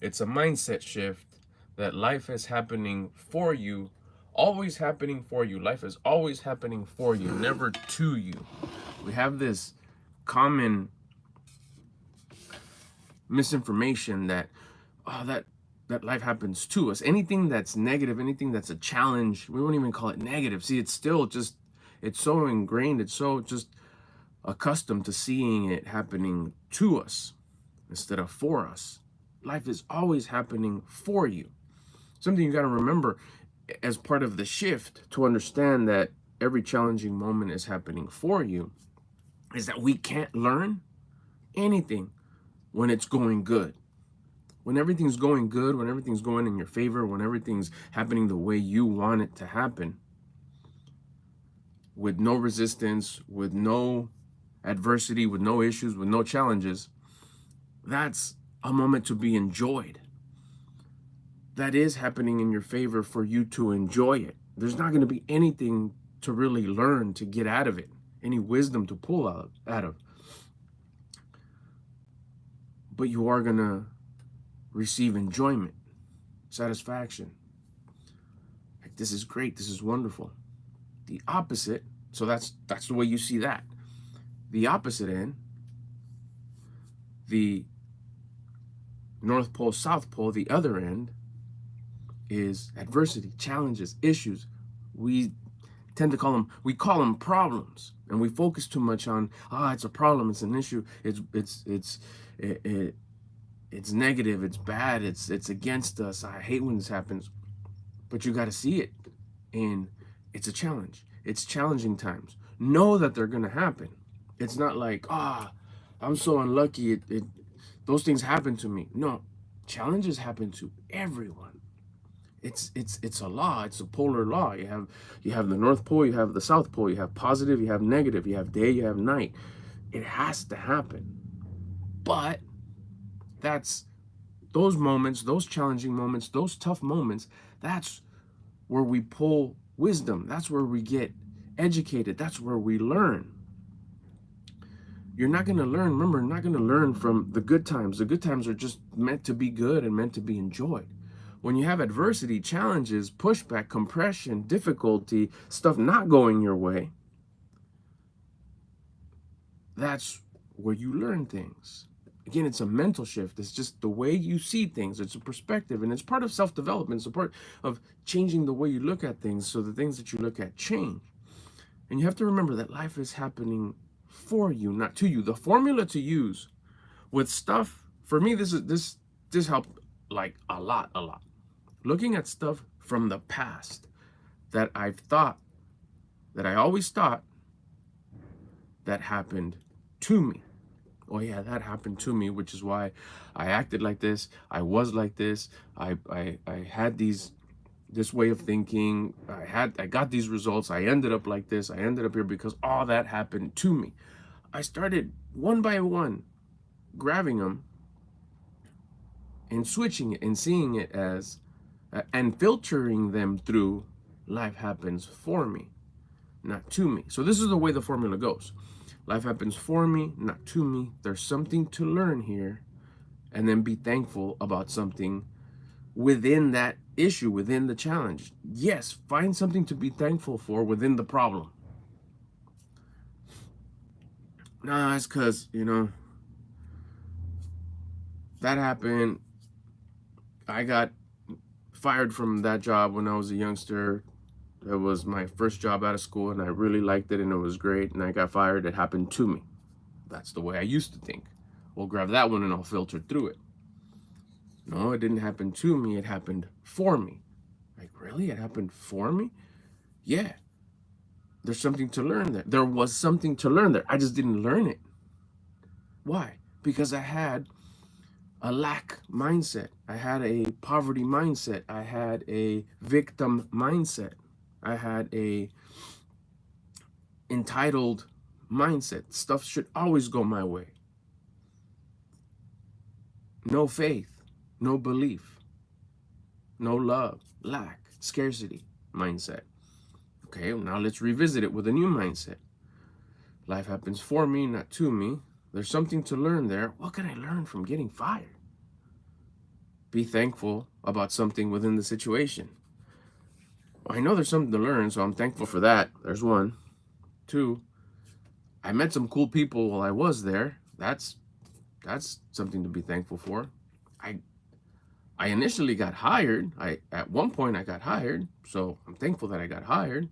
It's a mindset shift that life is happening for you, always happening for you. Life is always happening for you, never to you. We have this common misinformation that that life happens to us. Anything that's negative, anything that's a challenge, we won't even call it negative. See, it's still just, it's so ingrained, it's so just accustomed to seeing it happening to us instead of for us. Life is always happening for you. Something you got to remember as part of the shift to understand that every challenging moment is happening for you is that we can't learn anything when it's going good. When everything's going good, when everything's going in your favor, when everything's happening the way you want it to happen, with no resistance, with no adversity, with no issues, with no challenges, that's a moment to be enjoyed. That is happening in your favor for you to enjoy it. There's not going to be anything to really learn to get out of it, any wisdom to pull out of. But you are going to receive enjoyment, satisfaction. Like, this is great, this is wonderful. The opposite, so that's the way you see that. The opposite end, the North Pole, South Pole, the other end, is adversity, challenges, issues. We tend to we call them problems, and we focus too much on, it's a problem, it's an issue, it's negative, it's bad, it's against us. I hate when this happens. But you got to see it, and it's a challenge. It's challenging times. Know that they're gonna happen. It's not like, I'm so unlucky. Those things happen to me. No, challenges happen to everyone. It's a law. It's a polar law. You have the North Pole, you have the South Pole, you have positive, you have negative, you have day, you have night. It has to happen. But that's those moments, those challenging moments, those tough moments, that's where we pull wisdom. That's where we get educated. That's where we learn. You're not going to learn, remember, not going to learn from the good times. The good times are just meant to be good and meant to be enjoyed. When you have adversity, challenges, pushback, compression, difficulty, stuff not going your way, that's where you learn things. Again, it's a mental shift. It's just the way you see things. It's a perspective, and it's part of self-development. It's a part of changing the way you look at things so the things that you look at change. And you have to remember that life is happening for you, not to you. The formula to use with stuff, for me, this helped like a lot. Looking at stuff from the past that I've thought, that I always thought that happened to me. Oh yeah, that happened to me, which is why I acted like this. I was like this. I had this way of thinking. I got these results. I ended up like this. I ended up here because all that happened to me. I started one by one grabbing them and switching it and seeing it as and filtering them through life happens for me, not to me. So this is the way the formula goes. Life happens for me, not to me. There's something to learn here, and then be thankful about something within that issue, within the challenge. Yes, find something to be thankful for within the problem. Nah, it's because, that happened. I got fired from that job when I was a youngster. It was my first job out of school, and I really liked it, and it was great, and I got fired. It happened to me. That's the way I used to think. We'll grab that one and I'll filter through it. No, it didn't happen to me. It happened for me. Like, really? It happened for me? Yeah. There's something to learn there. There was something to learn there. I just didn't learn it. Why? Because I had a lack mindset. I had a poverty mindset. I had a victim mindset. I had a entitled mindset. Stuff should always go my way. No faith, no belief, no love, lack, scarcity mindset. Okay, now let's revisit it with a new mindset. Life happens for me, not to me. There's something to learn there. What can I learn from getting fired? be thankful about something within the situation. Well, I know there's something to learn, so I'm thankful for that. There's one. Two, I met some cool people while I was there. That's something to be thankful for. I I initially got hired. At one point I got hired, so I'm thankful that I got hired.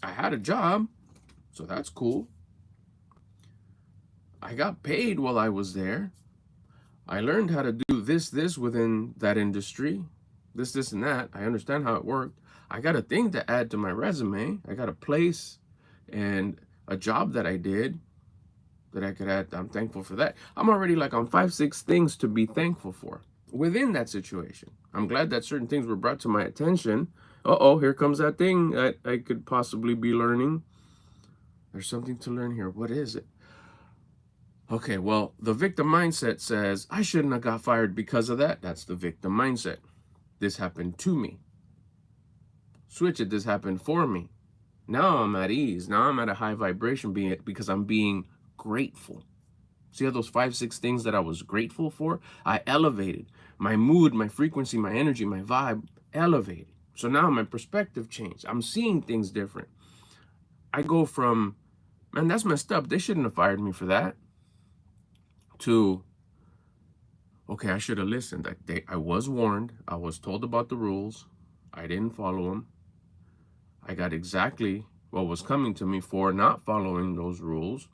I had a job, so that's cool. I got paid while I was there. I learned how to do this within that industry, this and that. I understand how it worked. I got a thing to add to my resume. I got a place and a job that I did that I could add. I'm thankful for that. I'm already like on 5, 6 things to be thankful for within that situation. I'm glad that certain things were brought to my attention. Uh-oh, here comes that thing that I could possibly be learning. There's something to learn here. What is it? Okay, well, the victim mindset says, I shouldn't have got fired because of that. That's the victim mindset. This happened to me. Switch it, this happened for me. Now I'm at ease. Now I'm at a high vibration because I'm being grateful. See how those 5, 6 things that I was grateful for? I elevated. My mood, my frequency, my energy, my vibe elevated. So now my perspective changed. I'm seeing things different. I go from, man, that's messed up. They shouldn't have fired me for that, to, okay, I should have listened. I was warned. I was told about the rules. I didn't follow them. I got exactly what was coming to me for not following those rules.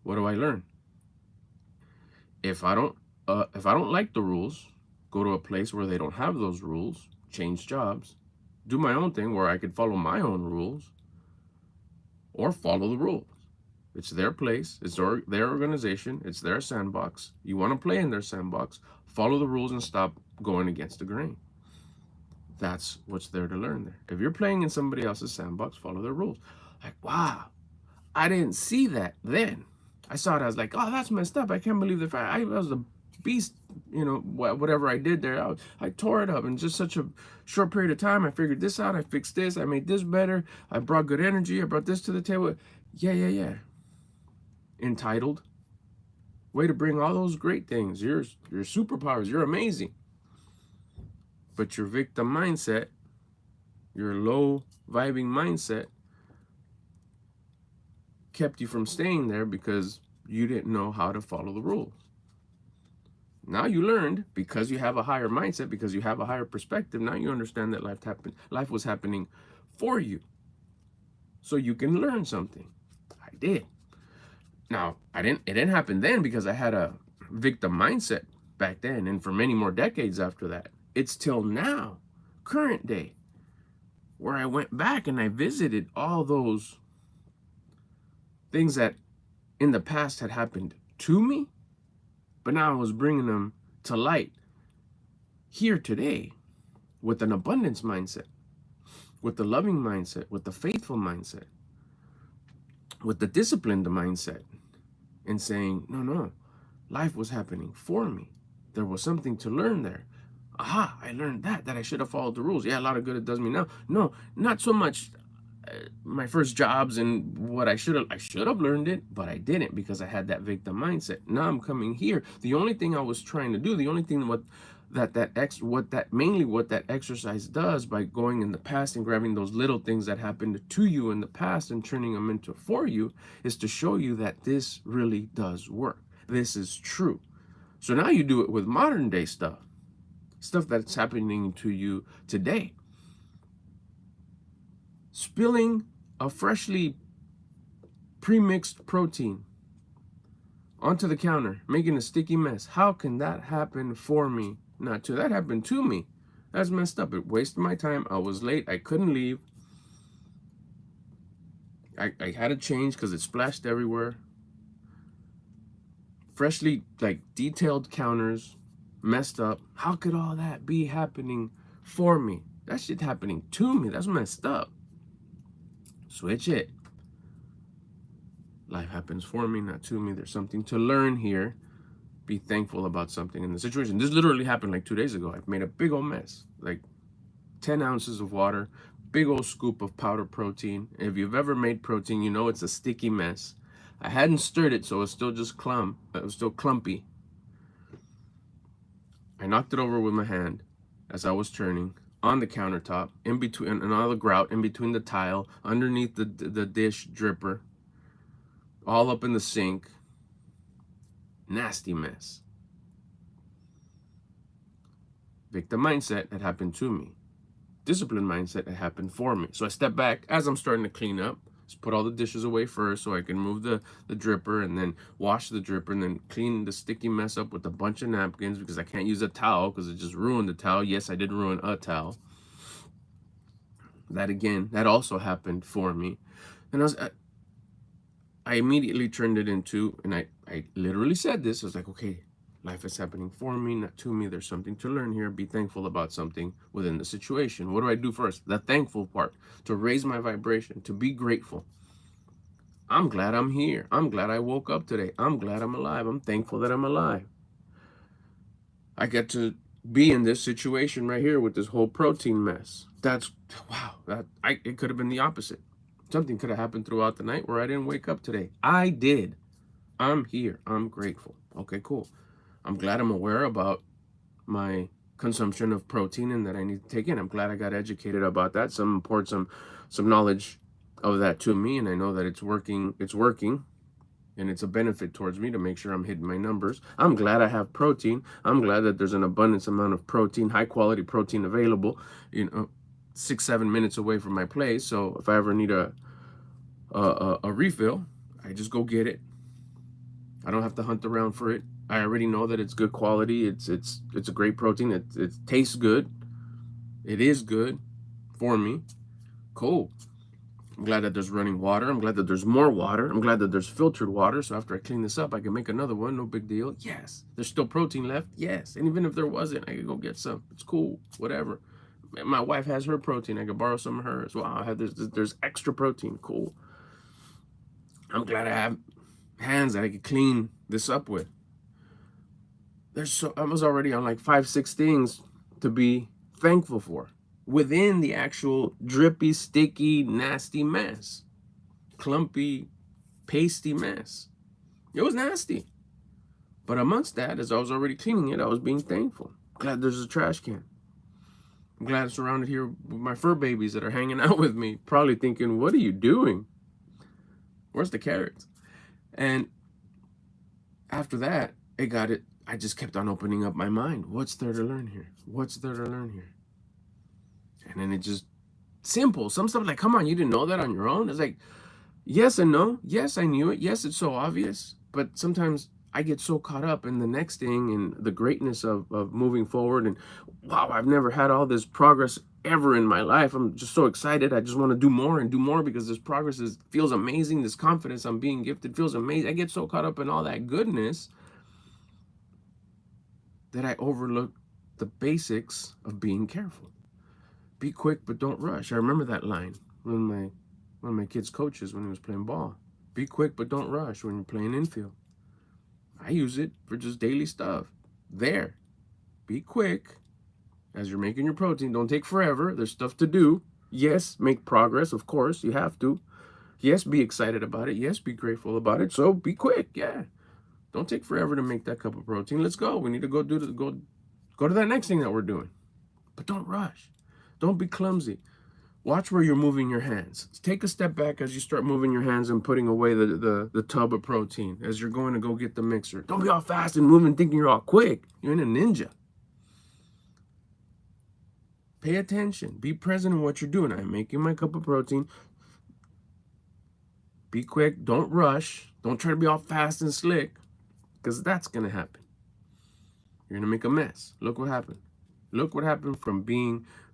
What do I learn? If I don't like the rules, go to a place where they don't have those rules, change jobs, do my own thing where I could follow my own rules, or follow the rules. It's their place, it's their organization, it's their sandbox. You want to play in their sandbox, follow the rules and stop going against the grain. That's what's there to learn there. If you're playing in somebody else's sandbox, follow their rules. Like, wow, I didn't see that then. I saw it, I was like, oh, that's messed up. I can't believe the fact I was a beast, whatever I did there. I tore it up in just such a short period of time. I figured this out, I fixed this, I made this better, I brought good energy, I brought this to the table. Yeah. Entitled. Way to bring all those great things. Your superpowers, you're amazing. But your victim mindset, your low vibing mindset, kept you from staying there because you didn't know how to follow the rules. Now you learned, because you have a higher mindset, because you have a higher perspective. Now you understand that life was happening for you, so you can learn something. I did. Now it didn't happen then because I had a victim mindset back then, and for many more decades after that. It's till now, current day, where I went back and I visited all those things that in the past had happened to me, but now I was bringing them to light here today with an abundance mindset, with the loving mindset, with the faithful mindset, with the disciplined mindset, and saying, no, life was happening for me. There was something to learn there. Aha, I learned that I should have followed the rules. Yeah, a lot of good it does me now. No, not so much my first jobs and what I should have learned it, but I didn't because I had that victim mindset. Now I'm coming here. The only thing I was trying to do, the only thing what that exercise does by going in the past and grabbing those little things that happened to you in the past and turning them into for you, is to show you that this really does work. This is true. So now you do it with modern day stuff that's happening to you today. Spilling a freshly pre-mixed protein onto the counter, making a sticky mess. How can that happen for me? Not to. That happened to me. That's messed up. It wasted my time. I was late. I couldn't leave. I had to change because it splashed everywhere. Freshly, detailed counters, messed up. How could all that be happening for me? That shit happening to me. That's messed up. Switch it. Life happens for me, not to me. There's something to learn here. Be thankful about something in the situation. This literally happened 2 days ago. I've made a big old mess. 10 ounces of water, big old scoop of powdered protein. If you've ever made protein, you know it's a sticky mess. I hadn't stirred it, so it's still just it was still clumpy. I knocked it over with my hand as I was turning on the countertop, in between, and all the grout, in between the tile, underneath the dish dripper, all up in the sink. Nasty mess. Victim mindset had happened to me. Discipline mindset had happened for me. So I step back as I'm starting to clean up. Just put all the dishes away first so I can move the dripper and then wash the dripper and then clean the sticky mess up with a bunch of napkins because I can't use a towel because it just ruined the towel. Yes, I did ruin a towel. That also happened for me. And I immediately turned it into, and I literally said this, I was like, okay, life is happening for me, not to me. There's something to learn here. Be thankful about something within the situation. What do I do first? The thankful part, to raise my vibration, to be grateful. I'm glad I'm here. I'm glad I woke up today. I'm glad I'm alive. I'm thankful that I'm alive. I get to be in this situation right here with this whole protein mess. That's, wow, it could have been the opposite. Something could have happened throughout the night where I didn't wake up today. I did. I'm here. I'm grateful. Okay, cool. I'm glad I'm aware about my consumption of protein and that I need to take in. I'm glad I got educated about that. Some poured some knowledge of that to me, and I know that it's working, and it's a benefit towards me to make sure I'm hitting my numbers. I'm glad I have protein. I'm glad that there's an abundance amount of protein, high quality protein available, 6-7 minutes away from my place. So if I ever need a refill, I just go get it. I don't have to hunt around for it. I already know that it's good quality. It's a great protein. It tastes good. It is good for me. Cool. I'm glad that there's running water. I'm glad that there's more water. I'm glad that there's filtered water. So after I clean this up, I can make another one. No big deal. Yes. There's still protein left. Yes. And even if there wasn't, I could go get some. It's cool. Whatever. My wife has her protein. I could borrow some of hers. Wow. There's extra protein. Cool. I'm glad I have hands that I could clean this up with. I was already on like 5-6 things to be thankful for within the actual drippy, sticky, nasty mess. Clumpy, pasty mess. It was nasty. But amongst that, as I was already cleaning it, I was being thankful. Glad there's a trash can. I'm glad I'm surrounded here with my fur babies that are hanging out with me, probably thinking, what are you doing? Where's the carrots? And after that, I just kept on opening up my mind. What's there to learn here? What's there to learn here? And then it just, simple. Some stuff like, come on, you didn't know that on your own? It's like, yes and no. Yes, I knew it. Yes, it's so obvious. But sometimes I get so caught up in the next thing and the greatness of moving forward. And wow, I've never had all this progress ever in my life. I'm just so excited. I just want to do more because this progress feels amazing. This confidence I'm being gifted feels amazing. I get so caught up in all that goodness that I overlook the basics of being careful. Be quick, but don't rush. I remember that line when one of my kids' coaches when he was playing ball. Be quick, but don't rush when you're playing infield. I use it for just daily stuff. There. Be quick as you're making your protein. Don't take forever. There's stuff to do. Yes, make progress. Of course, you have to. Yes, be excited about it. Yes, be grateful about it. So be quick. Yeah. Don't take forever to make that cup of protein. Let's go. We need to go to that next thing that we're doing. But don't rush. Don't be clumsy. Watch where you're moving your hands. Take a step back as you start moving your hands and putting away the tub of protein as you're going to go get the mixer. Don't be all fast and moving thinking you're all quick. You're in a ninja. Pay attention. Be present in what you're doing. I'm making my cup of protein. Be quick. Don't rush. Don't try to be all fast and slick because that's going to happen. You're going to make a mess. Look what happened. Look what happened from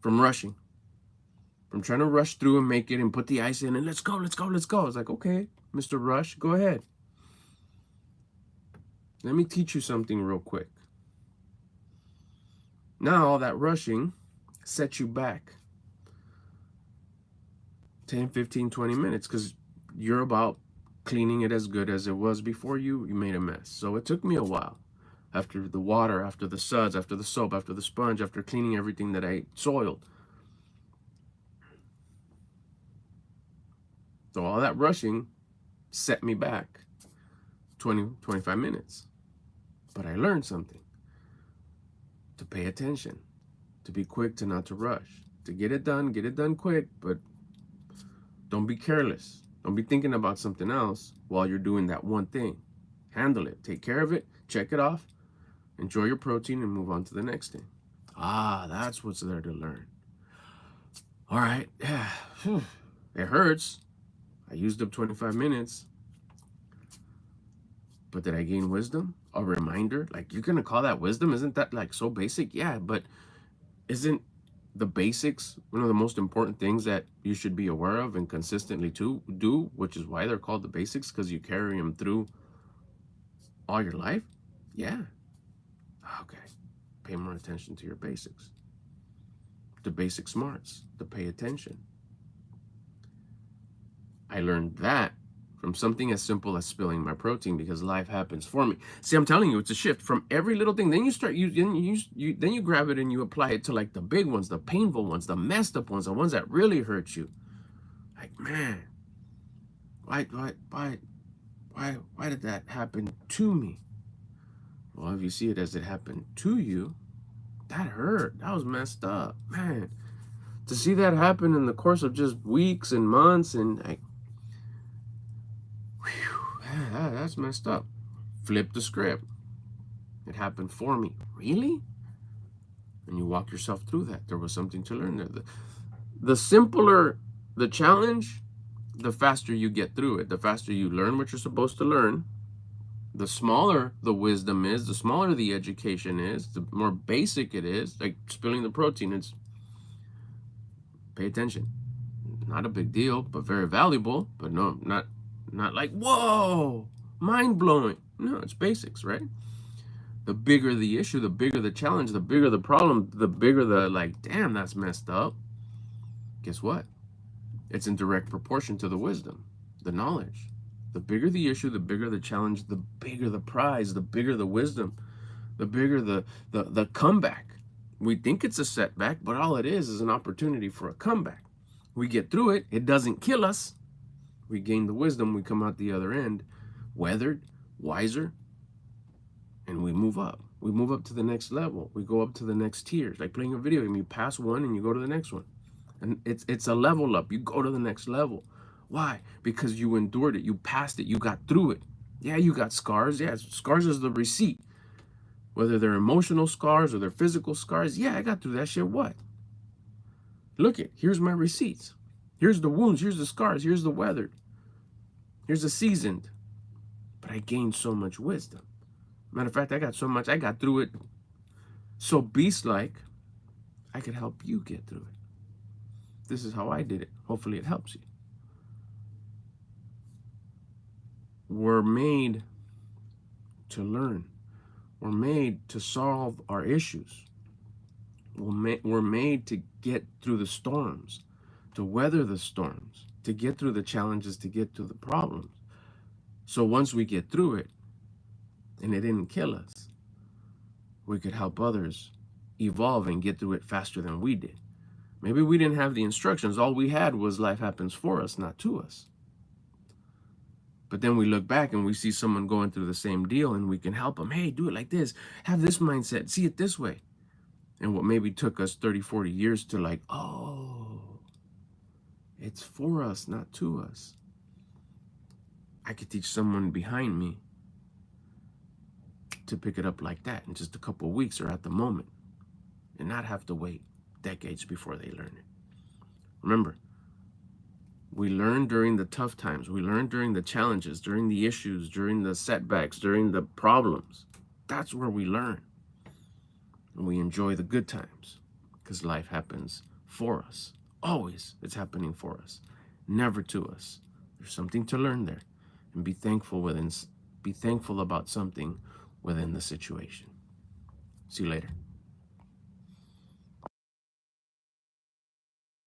rushing. From trying to rush through and make it and put the ice in and let's go. It's like, okay, Mr. Rush, go ahead. Let me teach you something real quick. Now all that rushing sets you back 10, 15, 20 minutes because you're about cleaning it as good as it was before you made a mess. So it took me a while. After the water, after the suds, after the soap, after the sponge, after cleaning everything that I soiled. So all that rushing set me back 20, 25 minutes. But I learned something. to pay attention, to be quick, to not to rush, to get it done quick, but don't be careless. Don't be thinking about something else while you're doing that one thing. Handle it, take care of it, check it off, enjoy your protein, and move on to the next thing. That's what's there to learn. All right, yeah, it hurts. I used up 25 minutes, but did I gain wisdom? A reminder? Like, you're gonna call that wisdom? Isn't that like so basic? Yeah, but isn't the basics one of the most important things that you should be aware of and consistently to do, which is why they're called the basics, because you carry them through all your life? Yeah. Okay. Pay more attention to your basics. The basic smarts, to pay attention. I learned that from something as simple as spilling my protein, because life happens for me. See, I'm telling you, it's a shift from every little thing. Then you start then you grab it and you apply it to like the big ones, the painful ones, the messed up ones, the ones that really hurt you. Like, man, why did that happen to me? Well, if you see it as it happened to you, that hurt. That was messed up, man. To see that happen in the course of just weeks and months, and like, that's messed up. Flip the script. It happened for me. Really? And you walk yourself through that. There was something to learn there. The simpler the challenge, the faster you get through it. The faster you learn what you're supposed to learn. The smaller the wisdom is, the smaller the education is, the more basic it is. Like spilling the protein, it's pay attention. Not a big deal, but very valuable. But no, not like, whoa, mind-blowing. No, it's basics, right? The bigger the issue, the bigger the challenge, the bigger the problem, the bigger the like, damn, that's messed up. Guess what? It's in direct proportion to the wisdom, the knowledge. The bigger the issue, the bigger the challenge, the bigger the prize, the bigger the wisdom, the bigger the comeback. We think it's a setback, but all it is an opportunity for a comeback. We get through it. It doesn't kill us. We gain the wisdom. We come out the other end, weathered, wiser, and we move up. We move up to the next level. We go up to the next tiers. Like playing a video game, you pass one and you go to the next one. And it's a level up. You go to the next level. Why? Because you endured it. You passed it. You got through it. Yeah, you got scars. Yeah, scars is the receipt. Whether they're emotional scars or they're physical scars. Yeah, I got through that shit. What? Look it. Here's my receipts. Here's the wounds. Here's the scars. Here's the weathered. Here's the seasoned. But I gained so much wisdom. Matter of fact, I got so much. I got through it so beast-like, I could help you get through it. This is how I did it. Hopefully it helps you. We're made to learn. We're made to solve our issues. We're made to get through the storms, to weather the storms, to get through the challenges, to get through the problems. So once we get through it, and it didn't kill us, we could help others evolve and get through it faster than we did. Maybe we didn't have the instructions. All we had was life happens for us, not to us. But then we look back and we see someone going through the same deal and we can help them. Hey, do it like this. Have this mindset. See it this way. And what maybe took us 30, 40 years to like, oh, it's for us, not to us. I could teach someone behind me to pick it up like that in just a couple of weeks or at the moment and not have to wait decades before they learn it. Remember, we learn during the tough times. We learn during the challenges, during the issues, during the setbacks, during the problems. That's where we learn. And we enjoy the good times because life happens for us. Always it's happening for us, never to us. There's something to learn there, and be thankful about something within the situation. See you later.